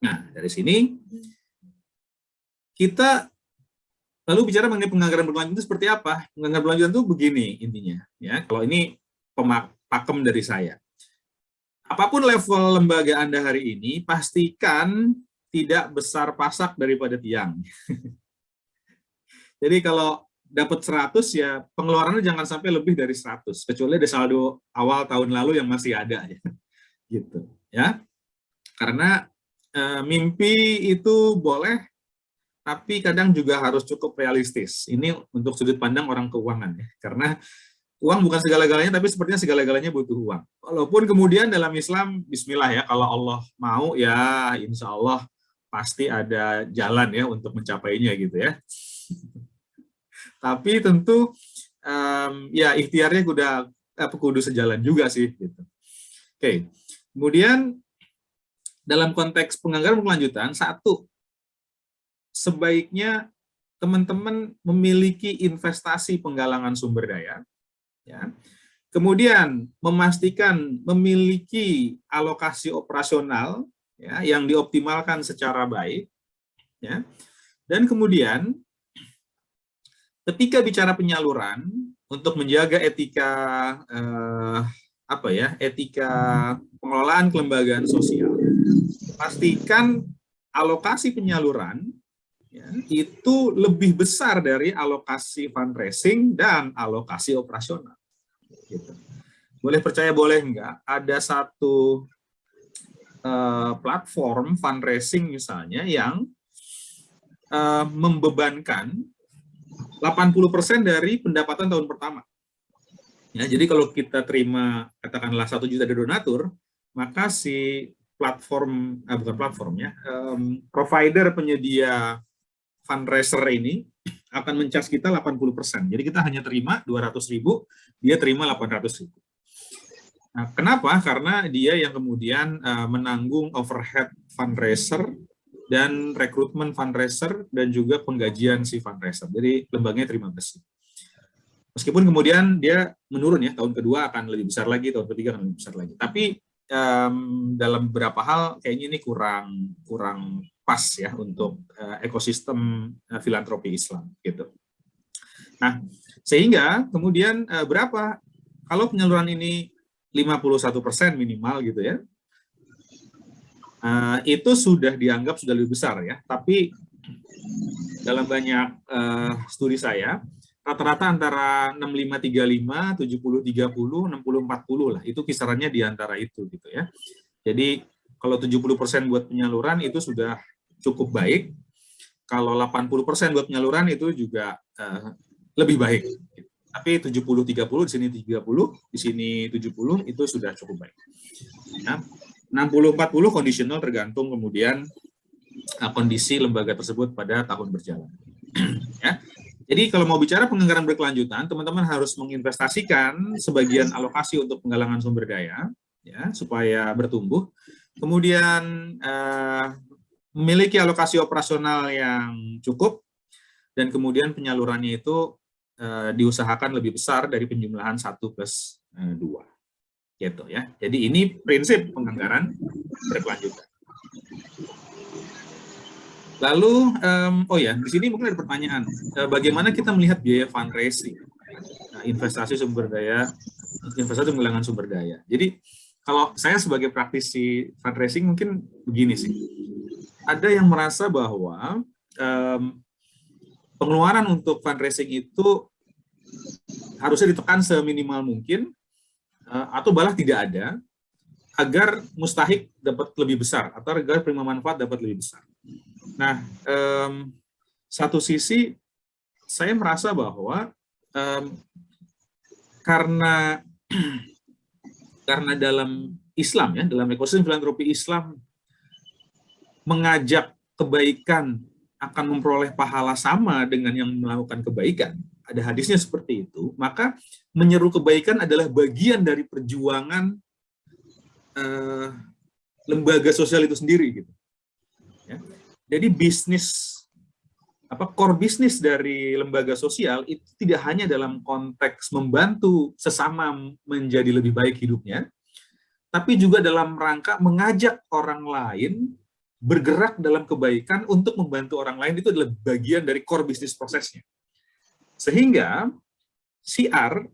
Nah, dari sini kita lalu bicara mengenai penganggaran berkelanjutan itu seperti apa? Penganggaran berkelanjutan itu begini intinya, ya. Kalau ini pakem dari saya. Apapun level lembaga Anda hari ini, pastikan tidak besar pasak daripada tiang. Jadi kalau dapat 100 ya pengeluarannya jangan sampai lebih dari 100, kecuali ada saldo awal tahun lalu yang masih ada ya. Gitu, ya. Karena mimpi itu boleh, tapi kadang juga harus cukup realistis. Ini untuk sudut pandang orang keuangan ya. Karena uang bukan segala-galanya, tapi sepertinya segala-galanya butuh uang. Walaupun kemudian dalam Islam, bismillah ya, kalau Allah mau ya insya Allah pasti ada jalan ya untuk mencapainya gitu ya. Tapi tentu ya ikhtiarnya kudu sejalan juga sih. Gitu. Oke, kemudian dalam konteks penganggaran berkelanjutan, satu, sebaiknya teman-teman memiliki investasi penggalangan sumber daya. Ya. Kemudian memastikan memiliki alokasi operasional ya, yang dioptimalkan secara baik. Ya. Dan kemudian ketika bicara penyaluran untuk menjaga etika etika pengelolaan kelembagaan sosial, pastikan alokasi penyaluran ya, itu lebih besar dari alokasi fundraising dan alokasi operasional. Gitu. Boleh percaya boleh enggak, ada satu platform fundraising misalnya yang membebankan 80% dari pendapatan tahun pertama. Ya, jadi kalau kita terima katakanlah 1 juta dari donatur, maka si platform bukan platformnya, provider penyedia fundraiser ini akan mencas kita 80%. Jadi kita hanya terima 200.000, dia terima 800.000. Nah, kenapa? Karena dia yang kemudian menanggung overhead fundraiser dan rekrutmen fundraiser dan juga penggajian si fundraiser. Jadi lembaganya terima bersih. Meskipun kemudian dia menurun ya, tahun kedua akan lebih besar lagi, tahun ketiga akan lebih besar lagi. Tapi dalam beberapa hal kayaknya ini kurang pas ya untuk ekosistem filantropi Islam gitu. Nah, sehingga kemudian berapa kalau penyaluran ini 51% minimal gitu ya, itu sudah dianggap sudah lebih besar ya. Tapi dalam banyak studi saya, rata-rata antara 65-35, 70-30, 60-40 lah. Itu kisarannya di antara itu gitu ya. Jadi kalau 70% buat penyaluran itu sudah cukup baik. Kalau 80% buat penyaluran itu juga lebih baik. Tapi 70-30, di sini 30, di sini 70, itu sudah cukup baik. Ya. 60-40 conditional tergantung kemudian kondisi lembaga tersebut pada tahun berjalan. Ya. Jadi kalau mau bicara penganggaran berkelanjutan, teman-teman harus menginvestasikan sebagian alokasi untuk penggalangan sumber daya, ya, supaya bertumbuh. Kemudian memiliki alokasi operasional yang cukup, dan kemudian penyalurannya itu diusahakan lebih besar dari penjumlahan 1+2. Gitu ya. Jadi ini prinsip penganggaran berkelanjutan. Lalu, di sini mungkin ada pertanyaan, bagaimana kita melihat biaya fundraising, investasi sumber daya, investasi penggalangan sumber daya. Jadi, kalau saya sebagai praktisi fundraising mungkin begini sih, ada yang merasa bahwa pengeluaran untuk fundraising itu harusnya ditekan seminimal mungkin, atau malah tidak ada, agar mustahik dapat lebih besar, atau agar prima manfaat dapat lebih besar. Nah, satu sisi saya merasa bahwa karena dalam Islam ya, dalam ekosistem filantropi Islam mengajak kebaikan akan memperoleh pahala sama dengan yang melakukan kebaikan, ada hadisnya seperti itu, maka menyeru kebaikan adalah bagian dari perjuangan lembaga sosial itu sendiri gitu. Ya. Jadi core bisnis dari lembaga sosial itu tidak hanya dalam konteks membantu sesama menjadi lebih baik hidupnya, tapi juga dalam rangka mengajak orang lain bergerak dalam kebaikan untuk membantu orang lain. Itu adalah bagian dari core bisnis prosesnya. Sehingga CR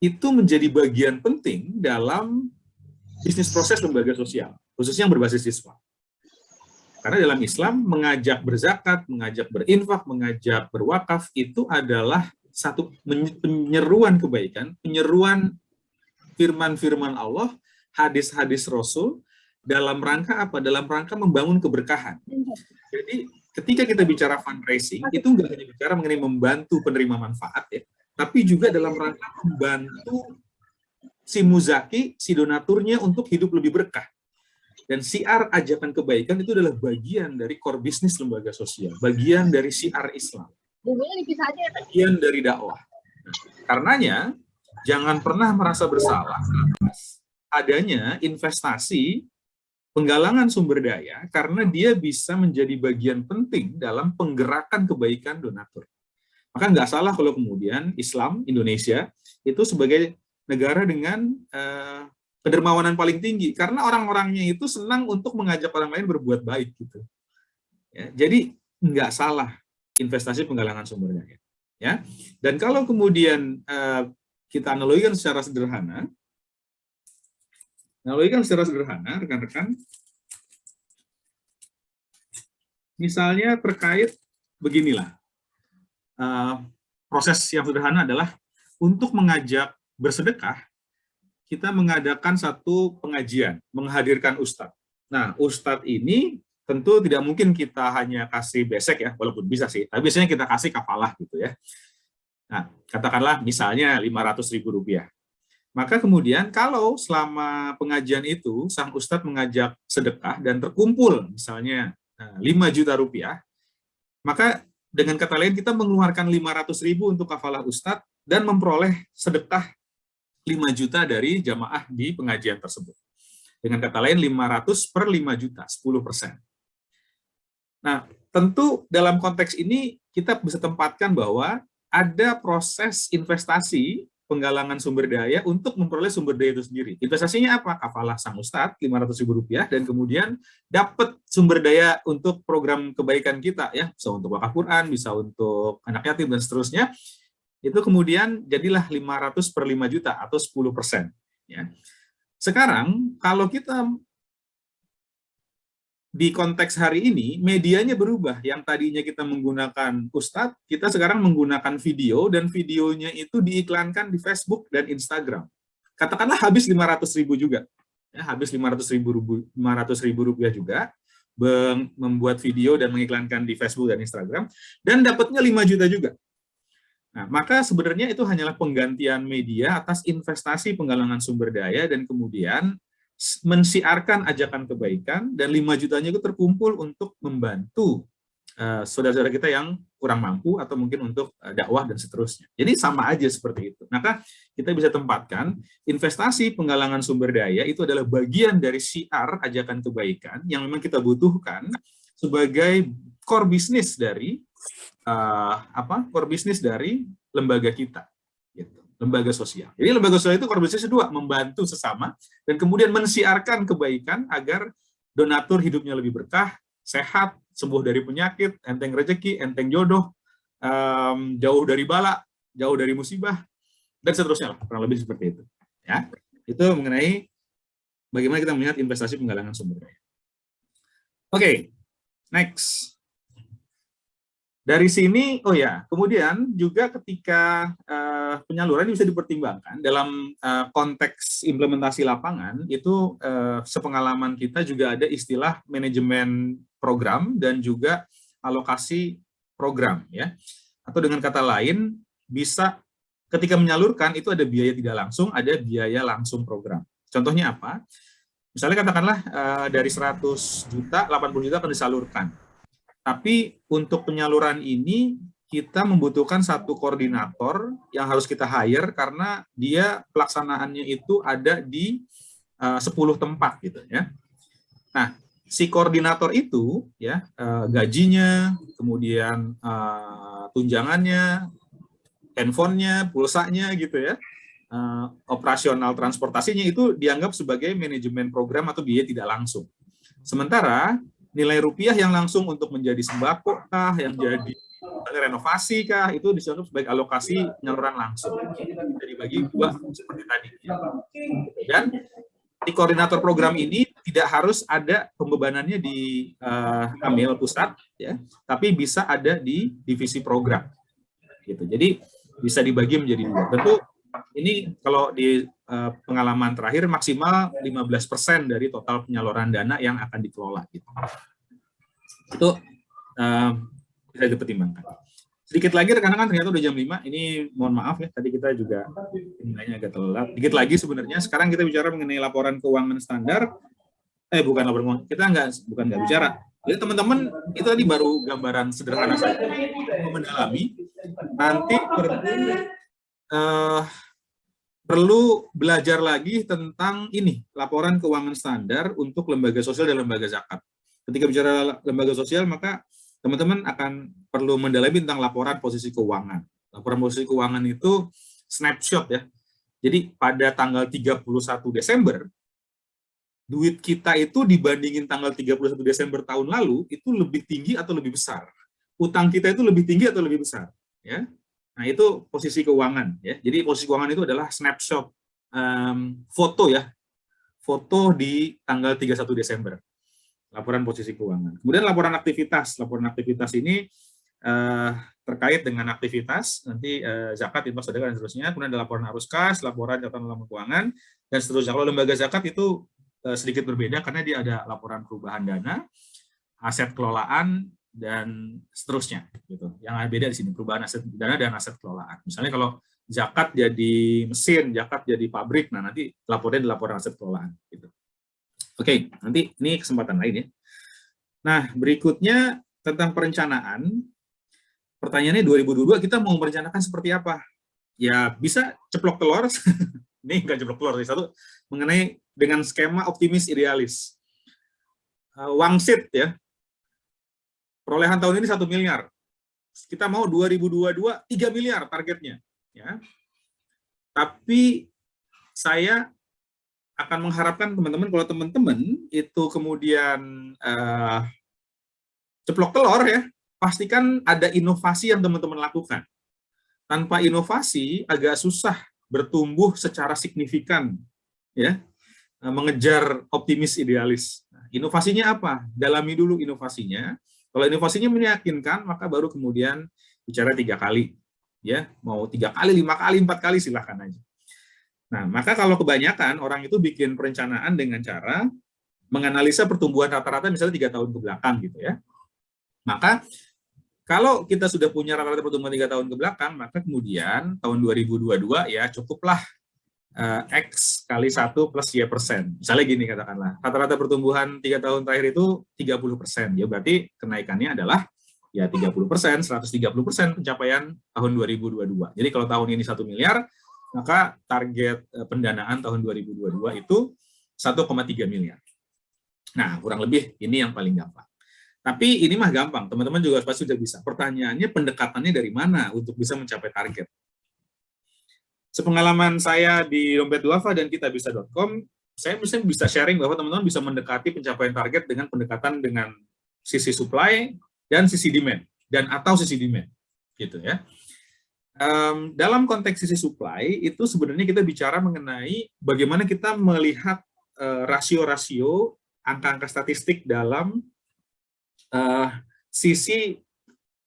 itu menjadi bagian penting dalam bisnis proses lembaga sosial, khususnya yang berbasis siswa. Karena dalam Islam, mengajak berzakat, mengajak berinfak, mengajak berwakaf, itu adalah satu penyeruan kebaikan, penyeruan firman-firman Allah, hadis-hadis Rasul, dalam rangka apa? Dalam rangka membangun keberkahan. Jadi, ketika kita bicara fundraising, itu nggak hanya bicara mengenai membantu penerima manfaat, ya, tapi juga dalam rangka membantu si muzaki, si donaturnya untuk hidup lebih berkah. Dan CR ajakan kebaikan itu adalah bagian dari core bisnis lembaga sosial, bagian dari CR Islam, bagian dari dakwah. Nah, karenanya, jangan pernah merasa bersalah atas adanya investasi penggalangan sumber daya, karena dia bisa menjadi bagian penting dalam penggerakan kebaikan donatur. Maka nggak salah kalau kemudian Islam Indonesia itu sebagai negara dengan kedermawanan paling tinggi, karena orang-orangnya itu senang untuk mengajak orang lain berbuat baik gitu. Ya, jadi nggak salah investasi penggalangan sumber daya. Ya, dan kalau kemudian kita analogikan secara sederhana, rekan-rekan, misalnya terkait beginilah, proses yang sederhana adalah untuk mengajak bersedekah, kita mengadakan satu pengajian, menghadirkan ustadz. Nah, ustadz ini tentu tidak mungkin kita hanya kasih besek ya, walaupun bisa sih, tapi biasanya kita kasih kafalah gitu ya. Nah, katakanlah misalnya Rp500.000. Maka kemudian kalau selama pengajian itu, sang ustadz mengajak sedekah dan terkumpul misalnya 5 juta rupiah, maka dengan kata lain kita mengeluarkan 500.000 untuk kafalah ustadz dan memperoleh sedekah 5 juta dari jamaah di pengajian tersebut. Dengan kata lain 500 per 5 juta, 10%. Nah, tentu dalam konteks ini kita bisa tempatkan bahwa ada proses investasi penggalangan sumber daya untuk memperoleh sumber daya itu sendiri. Investasinya apa? Kafalah sang ustadz, Rp500.000, dan kemudian dapat sumber daya untuk program kebaikan kita, ya, bisa untuk wakaf Quran, bisa untuk anak yatim, dan seterusnya. Itu kemudian jadilah 500 per 5 juta atau 10%. Ya. Sekarang kalau kita di konteks hari ini, medianya berubah. Yang tadinya kita menggunakan ustadz, kita sekarang menggunakan video, dan videonya itu diiklankan di Facebook dan Instagram. Katakanlah habis 500.000 juga. Ya, habis 500.000 rupiah juga, membuat video dan mengiklankan di Facebook dan Instagram, dan dapatnya 5 juta juga. Nah, maka sebenarnya itu hanyalah penggantian media atas investasi penggalangan sumber daya, dan kemudian mensiarkan ajakan kebaikan, dan 5 jutanya itu terkumpul untuk membantu saudara-saudara kita yang kurang mampu, atau mungkin untuk dakwah dan seterusnya. Jadi sama aja seperti itu. Maka kita bisa tempatkan investasi penggalangan sumber daya itu adalah bagian dari siar ajakan kebaikan yang memang kita butuhkan sebagai core bisnis dari core bisnis dari lembaga kita, gitu. Lembaga sosial. Jadi lembaga sosial itu core bisnisnya dua, membantu sesama dan kemudian mensiarkan kebaikan agar donatur hidupnya lebih berkah, sehat, sembuh dari penyakit, enteng rezeki, enteng jodoh, jauh dari bala, jauh dari musibah, dan seterusnya lah, kurang lebih seperti itu. Ya, itu mengenai bagaimana kita melihat investasi penggalangan sumber daya. Oke, next. Dari sini, oh ya, kemudian juga ketika penyaluran bisa dipertimbangkan dalam konteks implementasi lapangan, itu sepengalaman kita juga ada istilah manajemen program dan juga alokasi program, ya. Atau dengan kata lain, bisa ketika menyalurkan itu ada biaya tidak langsung, ada biaya langsung program. Contohnya apa? Misalnya katakanlah dari 100 juta, 80 juta akan disalurkan. Tapi untuk penyaluran ini kita membutuhkan satu koordinator yang harus kita hire karena dia pelaksanaannya itu ada di 10 tempat gitu ya. Nah, si koordinator itu ya gajinya, kemudian tunjangannya, handphonenya, pulsanya gitu ya. operasional transportasinya itu dianggap sebagai manajemen program atau biaya tidak langsung. Sementara nilai rupiah yang langsung untuk menjadi sembako kah, yang jadi renovasi kah, itu dianggap sebagai alokasi penyaluran langsung. Jadi bagi dua seperti tadi. Dan di koordinator program ini tidak harus ada pembebanannya di Amil pusat, ya, tapi bisa ada di divisi program. Gitu. Jadi bisa dibagi menjadi dua. Tentu ini kalau di pengalaman terakhir maksimal 15% dari total penyaluran dana yang akan dikelola. Gitu. Itu bisa dipertimbangkan. Sedikit lagi rekan-rekan, ternyata udah jam 5. Ini mohon maaf ya, tadi kita juga nilainya agak telat. Dikit lagi sebenarnya, sekarang kita bicara mengenai laporan keuangan standar. Bukan laporan keuangan, kita bukan nggak bicara. Jadi teman-teman, itu tadi baru gambaran sederhana saja. Mendalami, nanti perlu belajar lagi tentang ini, laporan keuangan standar untuk lembaga sosial dan lembaga zakat. Ketika bicara lembaga sosial, maka teman-teman akan perlu mendalami tentang laporan posisi keuangan. Laporan posisi keuangan itu snapshot ya. Jadi pada tanggal 31 Desember, duit kita itu dibandingin tanggal 31 Desember tahun lalu, itu lebih tinggi atau lebih besar. Utang kita itu lebih tinggi atau lebih besar. Ya. Nah itu posisi keuangan. Ya. Jadi posisi keuangan itu adalah snapshot foto ya. Foto di tanggal 31 Desember. Laporan posisi keuangan. Kemudian laporan aktivitas. Laporan aktivitas ini terkait dengan aktivitas, nanti zakat, infak, sedekah, dan seterusnya. Kemudian ada laporan arus kas, laporan catatan laporan keuangan, dan seterusnya. Kalau lembaga zakat itu sedikit berbeda karena dia ada laporan perubahan dana, aset kelolaan, dan seterusnya. Gitu. Yang beda di sini, perubahan aset dana dan aset kelolaan. Misalnya kalau zakat jadi mesin, zakat jadi pabrik, nah nanti lapornya di laporan aset kelolaan. Gitu. Oke, nanti ini kesempatan lain ya. Nah, berikutnya tentang perencanaan. Pertanyaannya 2022 kita mau merencanakan seperti apa? Ya, bisa ceplok telur. Ini enggak ceplok telur, satu mengenai dengan skema optimis idealis. Wangsit ya. Perolehan tahun ini 1 miliar. Kita mau 2022 3 miliar targetnya, ya. Tapi saya akan mengharapkan teman-teman, kalau teman-teman itu kemudian ceplok telur ya, pastikan ada inovasi yang teman-teman lakukan. Tanpa inovasi agak susah bertumbuh secara signifikan, ya, mengejar optimis idealis. Inovasinya apa? Dalami dulu inovasinya. Kalau inovasinya meyakinkan, maka baru kemudian bicara 3 kali, ya, mau 3 kali, 5 kali, 4 kali silahkan aja. Nah, maka kalau kebanyakan orang itu bikin perencanaan dengan cara menganalisa pertumbuhan rata-rata misalnya 3 tahun ke belakang gitu ya. Maka kalau kita sudah punya rata-rata pertumbuhan 3 tahun ke belakang, maka kemudian tahun 2022 ya cukuplah X kali 1 plus Y%. Misalnya gini katakanlah, rata-rata pertumbuhan 3 tahun terakhir itu 30%. Ya berarti kenaikannya adalah ya 30%, 130% pencapaian tahun 2022. Jadi kalau tahun ini 1 miliar, maka target pendanaan tahun 2022 itu 1,3 miliar. Nah, kurang lebih ini yang paling gampang. Tapi ini mah gampang, teman-teman juga pasti sudah bisa. Pertanyaannya pendekatannya dari mana untuk bisa mencapai target? Sepengalaman saya di Dompet Duafa dan kitabisa.com, saya bisa sharing bahwa teman-teman bisa mendekati pencapaian target dengan pendekatan dengan sisi supply dan sisi demand, dan atau sisi demand. Gitu ya. Dalam konteks sisi supply, itu sebenarnya kita bicara mengenai bagaimana kita melihat rasio-rasio, angka-angka statistik dalam sisi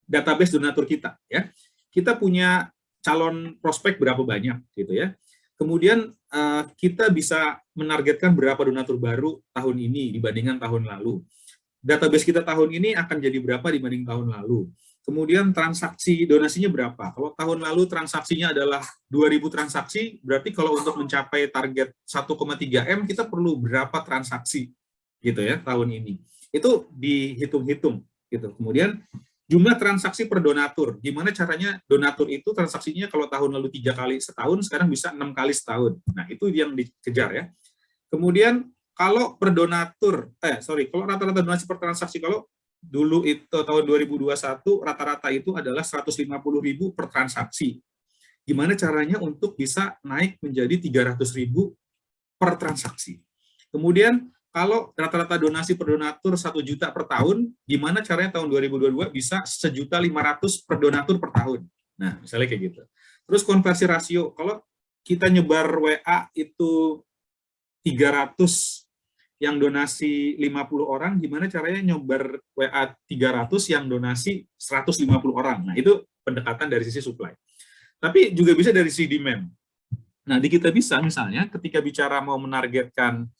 database donatur kita. Ya. Kita punya calon prospek berapa banyak, gitu ya. Kemudian kita bisa menargetkan berapa donatur baru tahun ini dibandingkan tahun lalu. Database kita tahun ini akan jadi berapa dibanding tahun lalu. Kemudian transaksi donasinya berapa? Kalau tahun lalu transaksinya adalah 2.000 transaksi, berarti kalau untuk mencapai target 1,3 M kita perlu berapa transaksi gitu ya tahun ini. Itu dihitung-hitung gitu. Kemudian jumlah transaksi per donatur. Gimana caranya donatur itu transaksinya kalau tahun lalu 3 kali setahun, sekarang bisa 6 kali setahun. Nah, itu yang dikejar ya. Kemudian kalau per donatur, kalau rata-rata donasi per transaksi, kalau dulu itu tahun 2021 rata-rata itu adalah 150.000 per transaksi. gimana caranya untuk bisa naik menjadi 300.000 per transaksi. Kemudian kalau rata-rata donasi per donatur 1 juta per tahun, gimana caranya tahun 2022 bisa 1.500.000 per donatur per tahun. Nah, misalnya kayak gitu. Terus konversi rasio, kalau kita nyebar WA itu 300 yang donasi 50 orang, gimana caranya nyebar WA 300 yang donasi 150 orang. Nah, itu pendekatan dari sisi supply. Tapi juga bisa dari sisi demand. Nah, di kita bisa misalnya ketika bicara mau menargetkan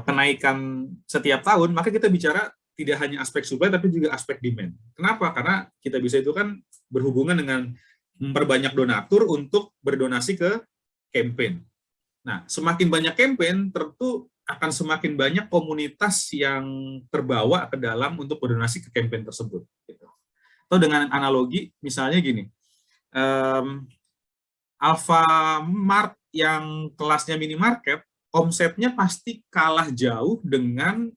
kenaikan setiap tahun, maka kita bicara tidak hanya aspek supply tapi juga aspek demand. Kenapa? Karena kita bisa itu kan berhubungan dengan memperbanyak donatur untuk berdonasi ke campaign. Nah, semakin banyak campaign, tentu akan semakin banyak komunitas yang terbawa ke dalam untuk berdonasi ke campaign tersebut. Gitu. Atau dengan analogi, misalnya gini, Alfamart yang kelasnya minimarket, omsetnya pasti kalah jauh dengan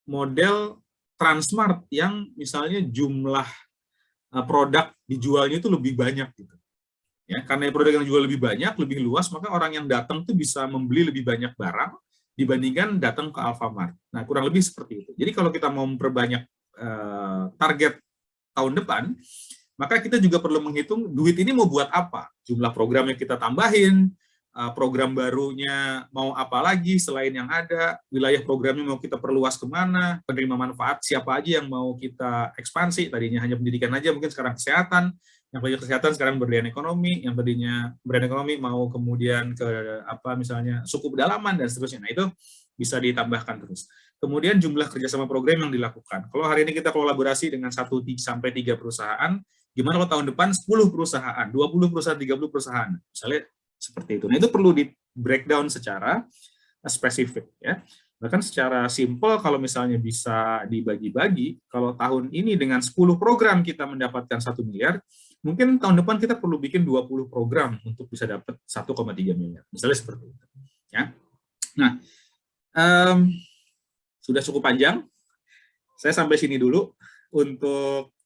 model Transmart yang misalnya jumlah produk dijualnya itu lebih banyak gitu. Ya, karena produk yang jual lebih banyak, lebih luas, maka orang yang datang tuh bisa membeli lebih banyak barang dibandingkan datang ke Alfamart. Nah, kurang lebih seperti itu. Jadi kalau kita mau memperbanyak target tahun depan, maka kita juga perlu menghitung duit ini mau buat apa. Jumlah program yang kita tambahin, program barunya mau apa lagi selain yang ada, wilayah programnya mau kita perluas kemana, penerima manfaat siapa aja yang mau kita ekspansi, tadinya hanya pendidikan aja, mungkin sekarang kesehatan, yang tadinya kesehatan sekarang berlian ekonomi, yang tadinya berlian ekonomi mau kemudian ke misalnya suku pedalaman dan seterusnya. Nah, itu bisa ditambahkan terus. Kemudian jumlah kerjasama program yang dilakukan. Kalau hari ini kita kolaborasi dengan 1 sampai 3 perusahaan, gimana kalau tahun depan 10 perusahaan, 20 perusahaan, 30 perusahaan. Misalnya seperti itu. Nah, itu perlu di breakdown secara spesifik ya. Bahkan secara simpel kalau misalnya bisa dibagi-bagi, kalau tahun ini dengan 10 program kita mendapatkan 1 miliar, mungkin tahun depan kita perlu bikin 20 program untuk bisa dapat 1,3 miliar. Misalnya seperti itu. Ya. Nah, sudah cukup panjang. Saya sampai sini dulu untuk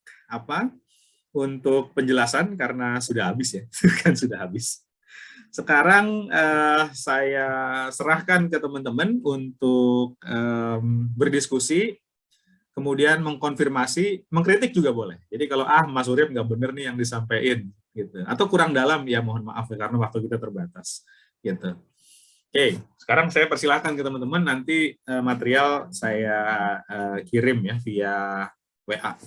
untuk penjelasan karena sudah habis ya. Kan sudah habis. Sekarang saya serahkan ke teman-teman untuk berdiskusi, kemudian mengkonfirmasi, mengkritik juga boleh. Jadi kalau Mas Urip nggak benar nih yang disampaikan, gitu, atau kurang dalam ya mohon maaf ya, karena waktu kita terbatas, gitu. Oke, sekarang saya persilahkan ke teman-teman, nanti material saya kirim ya via WA.